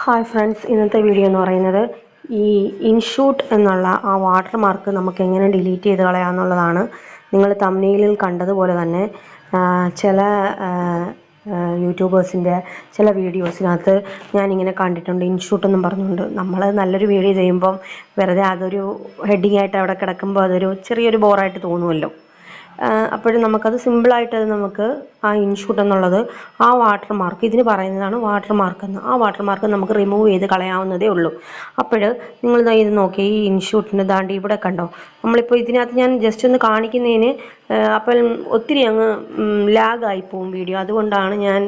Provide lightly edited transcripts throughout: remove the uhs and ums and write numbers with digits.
Hi friends, ഇന്നത്തെ video എന്ന് പറയുന്നത് ഈ ഇൻഷൂട്ട് എന്നുള്ള ആ വാട്ടർ മാർക്ക് നമുക്ക് എങ്ങനെ ഡിലീറ്റ് ചെയ്ത് കളയാമെന്നുള്ളതാണ്. നിങ്ങൾ തംബ്നെയിലിൽ കണ്ടതുപോലെ തന്നെ ചില യൂട്യൂബേഴ്സിൻ്റെ ചില വീഡിയോസിനകത്ത് ഞാനിങ്ങനെ കണ്ടിട്ടുണ്ട്. ഇൻഷൂട്ട് എന്നും പറഞ്ഞുകൊണ്ട് നമ്മൾ നല്ലൊരു വീഡിയോ ചെയ്യുമ്പം വെറുതെ അതൊരു ഹെഡിങ് ആയിട്ട് അവിടെ കിടക്കുമ്പോൾ അതൊരു ചെറിയൊരു ബോറായിട്ട് തോന്നുമല്ലോ. അപ്പോഴും നമുക്കത് സിമ്പിളായിട്ട് നമുക്ക് ആ ഇൻഷൂട്ട് എന്നുള്ളത് ആ വാട്ടർ മാർക്ക്, ഇതിന് പറയുന്നതാണ് വാട്ടർ മാർക്ക് എന്ന്. ആ വാട്ടർ മാർക്ക് നമുക്ക് റിമൂവ് ചെയ്ത് കളയാവുന്നതേ ഉള്ളൂ. അപ്പോൾ നിങ്ങൾ ഇത് നോക്കി, ഈ ഇൻഷൂട്ടിന് ദാണ്ട് ഇവിടെ കണ്ടോ, നമ്മളിപ്പോൾ ഇതിനകത്ത് ഞാൻ ജസ്റ്റ് ഒന്ന് കാണിക്കുന്നതിന് അപ്പം ഒത്തിരി അങ്ങ് ലാഗായി പോവും വീഡിയോ. അതുകൊണ്ടാണ് ഞാൻ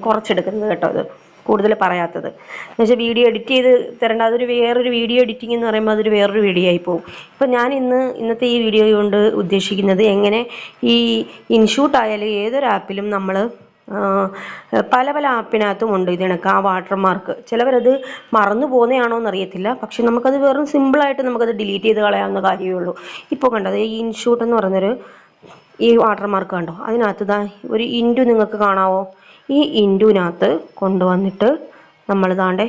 കുറച്ചെടുക്കുന്നത് കേട്ടോ, അത് കൂടുതൽ പറയാത്തത്. എന്നുവെച്ചാൽ വീഡിയോ എഡിറ്റ് ചെയ്ത് തരേണ്ട, അതൊരു വേറൊരു വീഡിയോ എഡിറ്റിംഗ് എന്ന് പറയുമ്പോൾ അതൊരു വേറൊരു വീഡിയോ ആയി പോകും. ഇപ്പം ഞാൻ ഇന്നത്തെ ഈ വീഡിയോ കൊണ്ട് ഉദ്ദേശിക്കുന്നത് എങ്ങനെ ഈ ഇൻഷൂട്ട് ആയാലും ഏതൊരു ആപ്പിലും നമ്മൾ പല പല ആപ്പിനകത്തും ഉണ്ട് ഇതിനൊക്കെ ആ വാട്ടർ മാർക്ക്. ചിലവരത് മറന്നു പോകുന്നതാണോ എന്നറിയത്തില്ല, പക്ഷെ നമുക്കത് വെറും സിമ്പിളായിട്ട് നമുക്കത് ഡിലീറ്റ് ചെയ്ത് കളയാവുന്ന കാര്യമേ ഉള്ളൂ. ഇപ്പോൾ കണ്ടത് ഈ ഇൻഷൂട്ട് എന്ന് പറയുന്നൊരു ഈ വാട്ടർ മാർക്ക് കണ്ടോ, അതിനകത്ത് ഇതാ ഒരു ഇൻറ്റു നിങ്ങൾക്ക് കാണാവോ? ഈ ഇൻറ്റുവിനകത്ത് കൊണ്ടുവന്നിട്ട് നമ്മൾ ദാണ്ടെ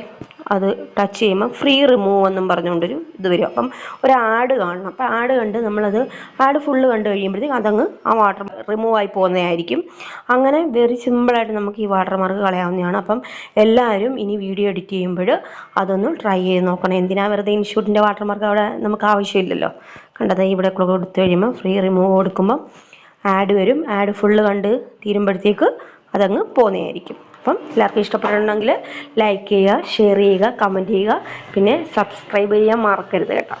അത് ടച്ച് ചെയ്യുമ്പോൾ ഫ്രീ റിമൂവ് എന്നും പറഞ്ഞുകൊണ്ടൊരു ഇത് വരും. അപ്പം ഒരു ആഡ് കാണണം. അപ്പം ആഡ് കണ്ട് നമ്മളത് ആഡ് ഫുള്ള് കണ്ട് കഴിയുമ്പോഴത്തേക്കും അതങ്ങ് ആ വാട്ടർ റിമൂവ് ആയി പോകുന്നതായിരിക്കും. അങ്ങനെ വെരി സിമ്പിളായിട്ട് നമുക്ക് ഈ വാട്ടർ മാർക്ക് കളയാവുന്നതാണ്. അപ്പം എല്ലാവരും ഇനി വീഡിയോ എഡിറ്റ് ചെയ്യുമ്പോൾ അതൊന്ന് ട്രൈ ചെയ്ത് നോക്കണം. എന്തിനാ വെറുതെ ഇൻഷൂട്ടിൻ്റെ വാട്ടർ മാർക്ക് അവിടെ നമുക്ക് ആവശ്യമില്ലല്ലോ. കണ്ടത് ഇവിടെ കൊടുത്തു കഴിയുമ്പോൾ ഫ്രീ റിമൂവ് കൊടുക്കുമ്പം ആഡ് വരും. ആഡ് ഫുള്ള് കണ്ട് തീരുമ്പോഴത്തേക്ക് അതങ്ങ് പോകുന്നതായിരിക്കും. അപ്പം എല്ലാവർക്കും ഇഷ്ടപ്പെട്ടിട്ടുണ്ടെങ്കിൽ ലൈക്ക് ചെയ്യുക, ഷെയർ ചെയ്യുക, കമൻറ്റ് ചെയ്യുക, പിന്നെ സബ്സ്ക്രൈബ് ചെയ്യാൻ മറക്കരുത് കേട്ടോ.